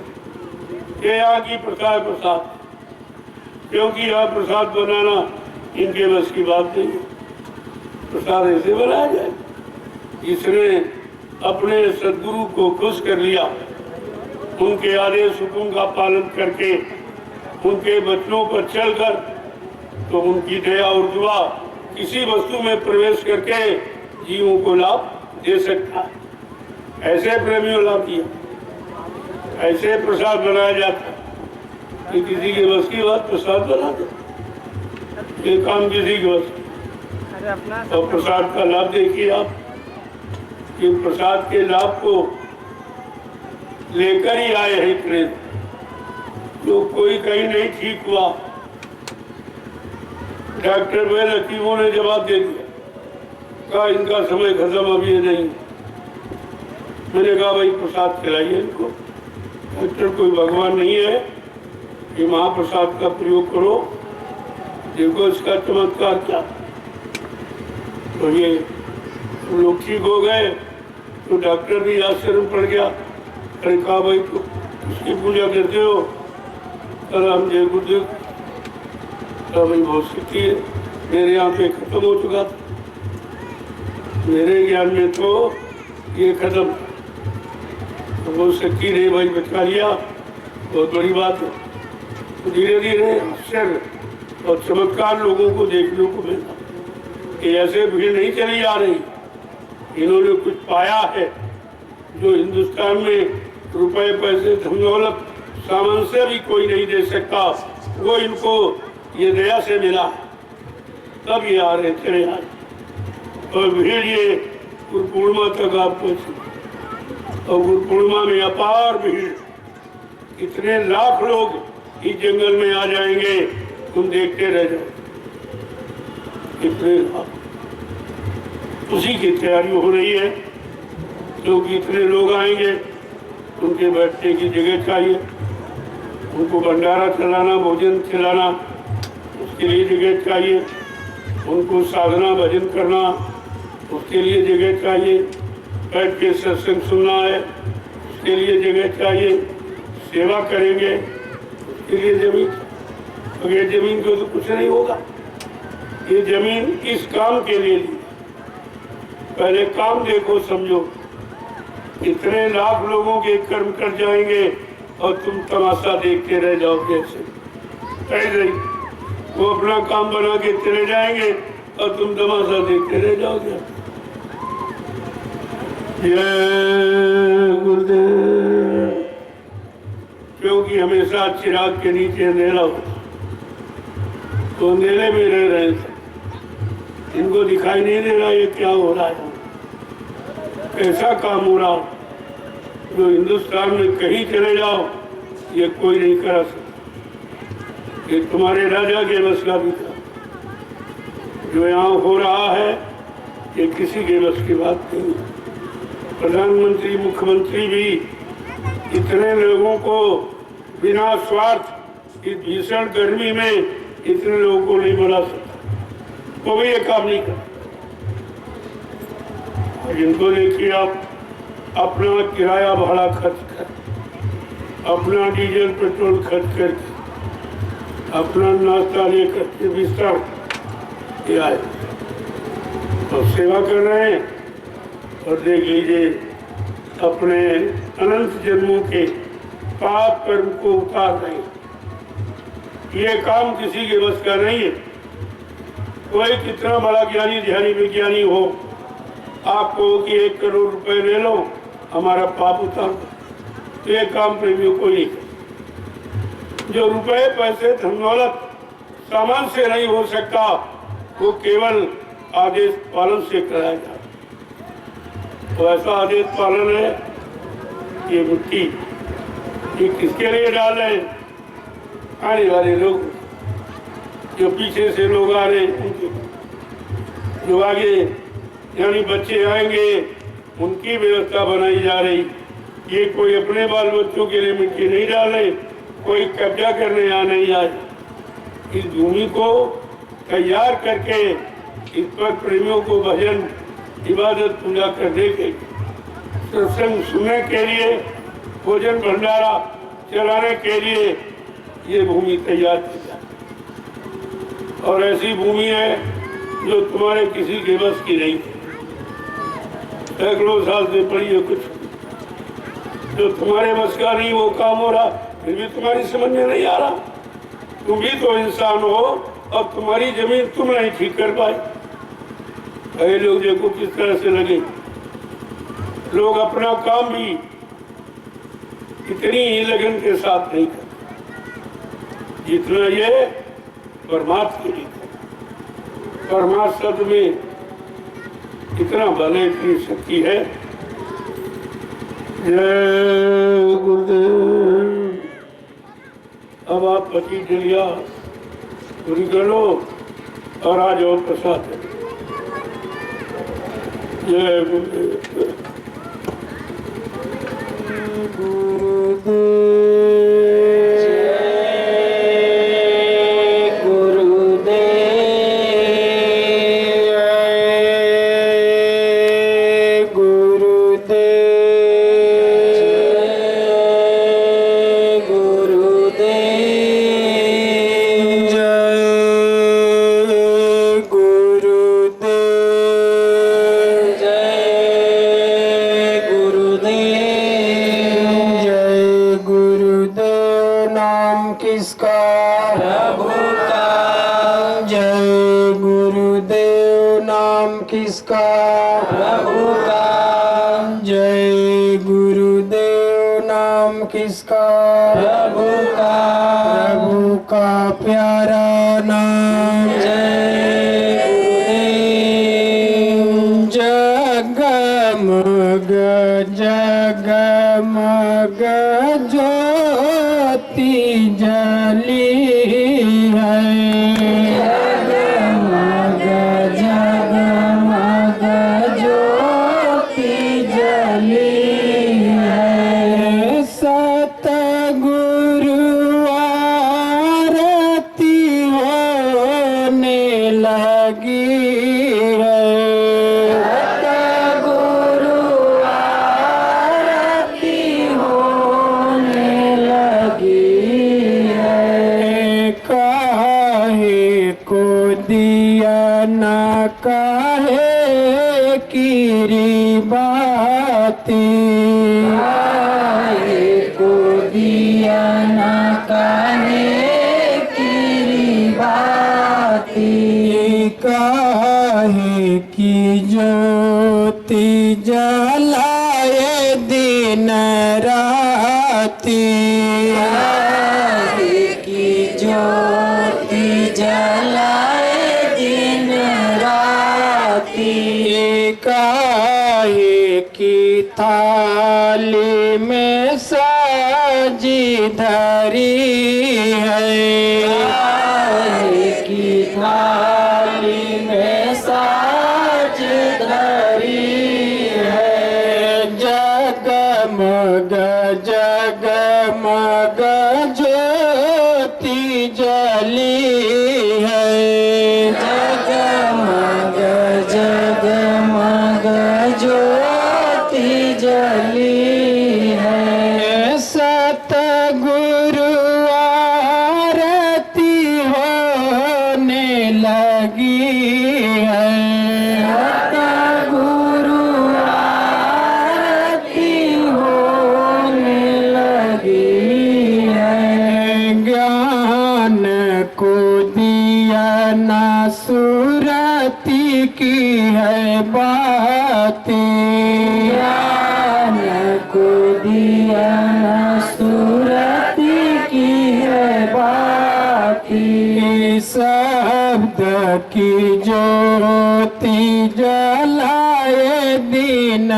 ये यहाँ की प्रथा है प्रसाद, क्योंकि यहाँ प्रसाद बनाना इनके बस की बात नहीं है। प्रसाद ऐसे बनाया जाए जिसने अपने सदगुरु को खुश कर लिया, उनके आदेश हुक्म का पालन करके, उनके वचनों पर चलकर, तो उनकी दया और दुआ किसी वस्तु में प्रवेश करके जीवों को लाभ दे सकता है। ऐसे प्रेमियों लाभ दिया, ऐसे प्रसाद बनाया जाता है कि किसी के बस की बात प्रसाद बना दे। ये काम किसी के बस। और प्रसाद का लाभ देखिए आप, कि प्रसाद के लाभ को लेकर ही आए हैं ट्रेन। जो कोई कहीं नहीं ठीक हुआ, डॉक्टर वैद हकीमों ने जवाब दे दिया, कहा इनका समय खत्म, अभी नहीं। मैंने कहा भाई प्रसाद खिलाइए इनको। डॉक्टर कोई भगवान नहीं है कि महाप्रसाद का प्रयोग करो, देखो इसका चमत्कार क्या। तो ये लोग ठीक हो गए तो डॉक्टर भी आश्चर्य में पड़ गया। अरे कहा भाई तो उसकी पूजा करते हो? राम जय गुरुदेव। भाई बहुत शक्ति है, मेरे यहाँ पे खत्म हो चुका था, मेरे ज्ञान में तो ये खत्म। तो बहुत शक्ति ने भाई बचा लिया, बहुत बड़ी बात है। तो धीरे धीरे आश्चर्य और चमत्कार लोगों को देखने को मिला कि ऐसे भीड़ नहीं चली जा रही। इन्होंने कुछ पाया है जो हिंदुस्तान में रुपए पैसे धन दौलत सामान से भी कोई नहीं दे सकता, वो इनको ये दया से मिला। तब ये आ रहे चले आए और भीड़ ये गुरु पूर्णिमा तक आप पहुंची। और गुरु पूर्णिमा में अपार भीड़, कितने लाख लोग इस जंगल में आ जाएंगे, तुम देखते रह जाओ। कितने लाख, उसी की तैयारी हो रही है। क्योंकि इतने लोग आएंगे, उनके बैठने की जगह चाहिए, उनको भंडारा चलाना, भोजन खिलाना, उसके लिए जगह चाहिए, उनको साधना भजन करना, उसके लिए जगह चाहिए, बैठ के सत्संग सुनना है, उसके लिए जगह चाहिए, सेवा करेंगे, उसके लिए जमीन। अगर जमीन को तो कुछ नहीं होगा। ये जमीन इस काम के लिए ली। पहले काम देखो, समझो। इतने लाख लोगों के कर्म कर जाएंगे और तुम तमाशा देखते रह जाओगे। ऐसे ही वो अपना काम बना के चले जाएंगे और तुम तमाशा देखते रह जाओगे। जय गुरुदेव। क्योंकि हमेशा चिराग के नीचे अंधेरा हो, तो अंधेरे में रह रहे थे, इनको दिखाई नहीं दे रहा ये क्या हो रहा है, कैसा काम हो रहा हो। जो हिंदुस्तान में कहीं चले जाओ ये कोई नहीं करा सकता। ये तुम्हारे राजा के बस का भी था। जो यहाँ हो रहा है ये किसी के बस की बात नहीं है। प्रधानमंत्री मुख्यमंत्री भी इतने लोगों को बिना स्वार्थ इस भीषण गर्मी में इतने लोगों को नहीं बना सकता, वो भी ये काम नहीं करता। जिनको देखिए आप, अपना किराया भाड़ा खर्च कर, अपना डीजल पेट्रोल खर्च करके, अपना नाश्ता लेकर के बिस्तर के आए और सेवा कर रहे हैं। और देख लीजिए अपने अनंत जन्मों के पाप कर्म को उतार रहे हैं। ये काम किसी के बस का नहीं है। कोई कितना बड़ा ज्ञानी ध्यानी विज्ञानी हो, आप कहो कि 1 करोड़ रुपए ले लो, हमारा पाप उतार दो, तो ये काम प्रेमियों को नहीं करना। जो रुपए पैसे धन दौलत सामान से नहीं हो सकता, वो केवल आदेश पालन से कराया जाता। तो ऐसा आदेश पालन है कि मिट्टी ये किसके लिए डाल रहे? आने वाले लोग, जो पीछे से लोग आ रहे उनके, जो आगे यानी बच्चे आएंगे उनकी व्यवस्था बनाई जा रही। ये कोई अपने बाल बच्चों के लिए मिट्टी नहीं डाले, कोई कब्जा करने यहाँ नहीं आए। इस भूमि को तैयार करके इस पर प्रेमियों को भजन इबादत पूजा करने के, सत्संग सुनने के लिए, भोजन भंडारा चलाने के लिए ये भूमि तैयार की जाए। और ऐसी भूमि है जो तुम्हारे किसी के बस की नहीं, सैकड़ों साल से पड़ी है, कुछ जो तुम्हारे बस का नहीं वो काम हो रहा, फिर भी तुम्हारी समझ में नहीं आ रहा। तुम भी तो इंसान हो और तुम्हारी जमीन तुम नहीं ठीक कर पाए। कई लोग देखो किस तरह से लगे, लोग अपना काम भी इतनी ही लगन के साथ नहीं करते जितना ये परमात्मा के लिए करते। परमात्मा शब्द में इतना बल है, इतनी शक्ति है। जय गुरुदेव। अब आप पति डलिया पूरी कर लो और आ जाओ प्रसाद। जय गुरुदेव। किसका? प्रभु का। जय गुरुदेव। नाम किसका? प्रभु का। प्रभु का प्यारा नाम। जय गुरुदेव। जगमग जगमग ज्योति जली है। काहे की बाती को दिया न काहे की बाती। काहे की ज्योति जलाए दिन राती। काहे की ज्योति जलाए काहे की थाली में साजी धरी है। काहे की थाली में साज धरी है। जगमग जगमग ज्योति जली है। जगमग जगमग ज्योति जली है। सतगुरु आरती होने लगी है। सतगुरु आरती होने लगी है। ज्ञान को दिया ना सुरती की है बाती, ज्ञान को दिया न सुरति की है बाती, शब्द की ज्योति जलाए दिन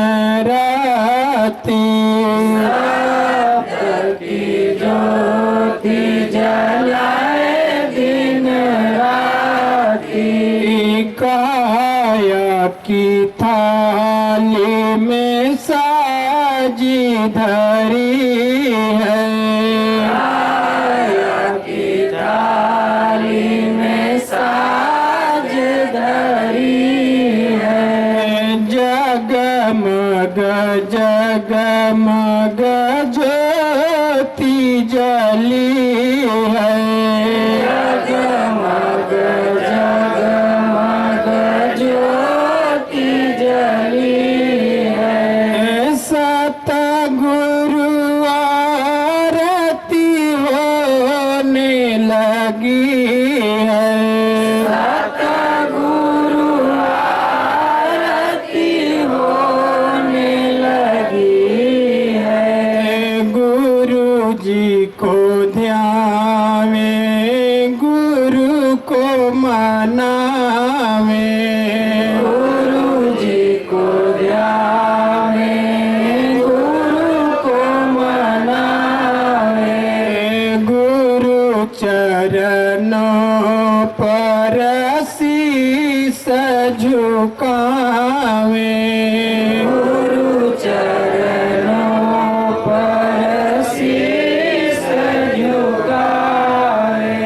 राती, शब्द की ज्योति जलाए दिन राती, काया की थाली में साजी धरी है, काया की थाली में साज धरी है, जगमग जगमग ज्योति जली है, जगमग जगमग ज्योति जली है, सतगुरु आरती होने लगी है, सतगुरु आरती होने लगी है, गुरु जी को ध्यावे गुरु को मनावे, गुरु जी को ध्यावे गुरु को मनावे, गुरु चरणों पर शीस झुकावे, गुरु चरणों पर शीस झुकावे,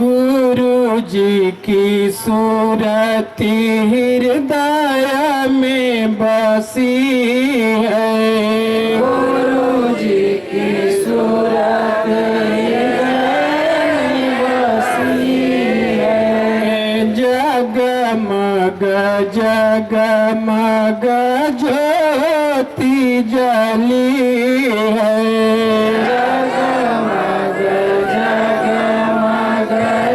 गुरु जी की सूरति हृदय में बसी है, गुरु जी की सूरत हृदय में बसी है, जगमग जगमग ज्योति जली है, जगमग जगमग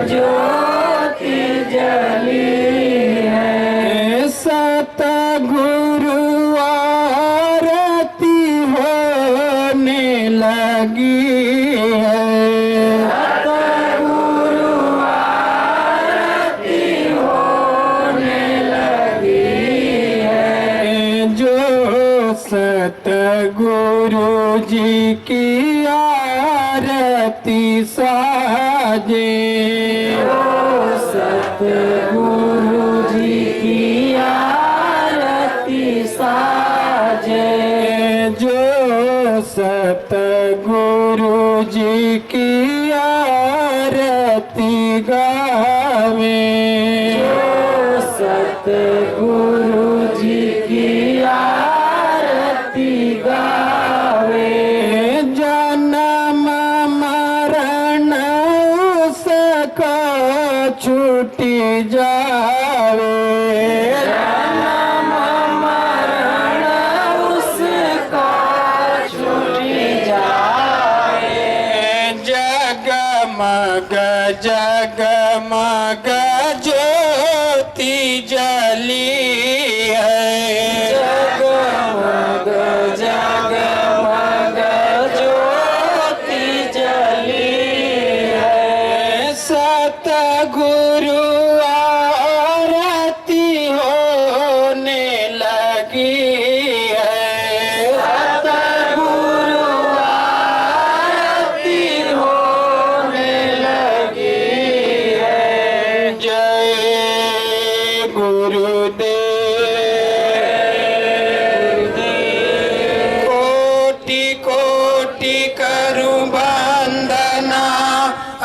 ज्योति जली है, सतगुरु आरती होने लगी है, सतगुरु आरती होने लगी है, जो सतगुरु जी की आरती साजे, सतगुरु जी की आरती साजे, जो सतगुरु जी की आरती गावे, जो सतगुरु जी की आरती गावे, जन्म मरण उसका छूटी जावे, जन्म मरण उसका छूटी जाए, जगमग जगमग ज्योति जली है, जगमग जगमग ज्योति जली है, सतगुरु आरती होने लगी है, सतगुरु आरती होने लगी है, जय गुरुदेव, कोटि कोटि करूं वंदना,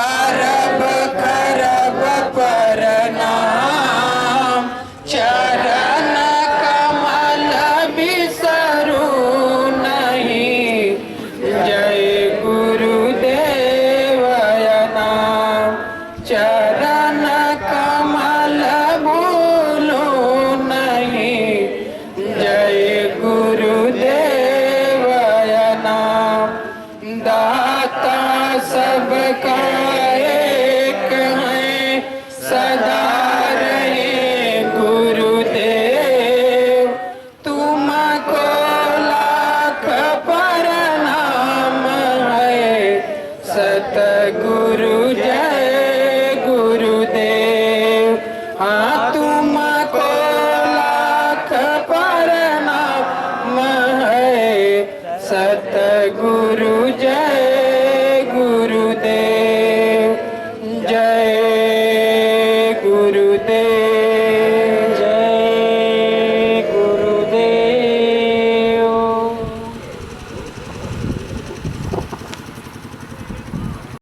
अरब खरब प्रणाम, चरण कमल बिसरू नहीं, जय गुरुदेव नाम, चरण कमल भूलो नहीं, जय गुरुदेव नाम, दाता सबका